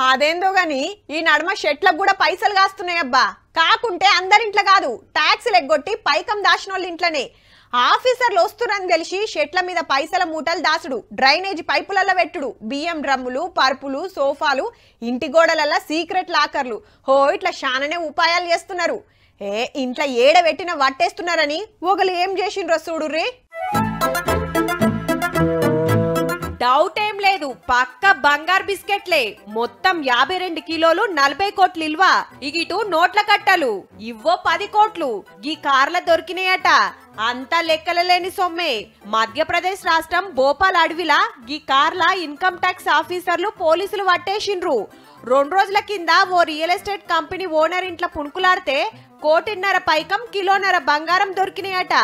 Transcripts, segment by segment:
అదేందో గాని ఈ నడుమ షెట్లకు కూడా పైసలు కాస్తున్నాయబ్బా. కాకుంటే అందరింట్లో కాదు, ట్యాక్సులు ఎగ్గొట్టి పైకం దాచినోళ్ళ ఇంట్లోనే. ఆఫీసర్లు వస్తురని తెలిసి షెట్ల మీద పైసల మూటలు దాసుడు, డ్రైనేజ్ పైపులలో పెట్టుడు, బియ్యం డ్రమ్ములు, పరుపులు, సోఫాలు, ఇంటి గోడలల్ల సీక్రెట్ లాకర్లు, హో ఇట్లా శాననే ఉపాయాలు చేస్తున్నారు. ఇంట్లో ఏడ పెట్టిన వట్టేస్తున్నారని ఒకరు ఏం చేసిండ్రో చూడుర్రీ. డౌట్ ఏం లేదు, పక్క బంగారు బిస్కెట్లే. మొత్తం 52 కిలోలు 40 కోట్లు ఇల్వ. ఇగిటు నోట్ల కట్టలు ఇవ్వో 10 కోట్లు. గీ కార్ల దొరికినాయట. అంతా లెక్కలలేని సొమ్మే. మధ్యప్రదేశ్ రాష్ట్రం భోపాల్ అడవిలా గీ కార్ల ఇన్కమ్ ట్యాక్స్ ఆఫీసర్లు పోలీసులు పట్టేసిండ్రు. 2 రోజుల కింద ఓ రియల్ ఎస్టేట్ కంపెనీ ఓనర్ ఇంట్లో పుణుకులాడితే 1.5 కోటి పైకం, కిలోన్నర బంగారం దొరికినాయట.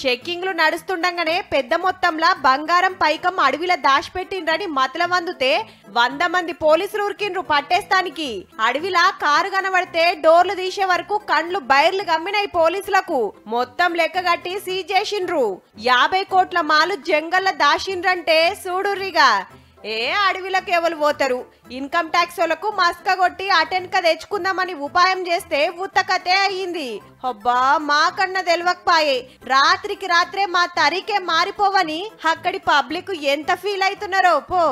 చెక్కింగ్లు నడుస్తుండగానే పెద్ద మొత్తంలో బంగారం పైకం అడవిలో దాచిపెట్టిండ్రని మతలవందుతే 100 మంది పోలీసులు ఉరికిండ్రు పట్టేస్తానికి. అడవిలా కారు కనబడితే డోర్లు తీసే వరకు కండ్లు బైర్లు గమ్మినాయి పోలీసులకు. మొత్తం లెక్క కట్టి సీజ్ చేసిండ్రు. 50 కోట్ల మాలు జంగల్ల దాచిండ్రంటే చూడుర్రిగా. అడవిలకు ఎవరు పోతారు? ఇన్కమ్ ట్యాక్స్ వాళ్ళకు మస్క కొట్టి అటెన్క తెచ్చుకుందామని ఉపాయం చేస్తే ఉత్తకతే అయ్యింది. అబ్బా, మాకన్నా తెలవకపాయే. రాత్రికి రాత్రే మా తరికే మారిపోవని అక్కడి పబ్లిక్ ఎంత ఫీల్ అవుతున్నారో పో.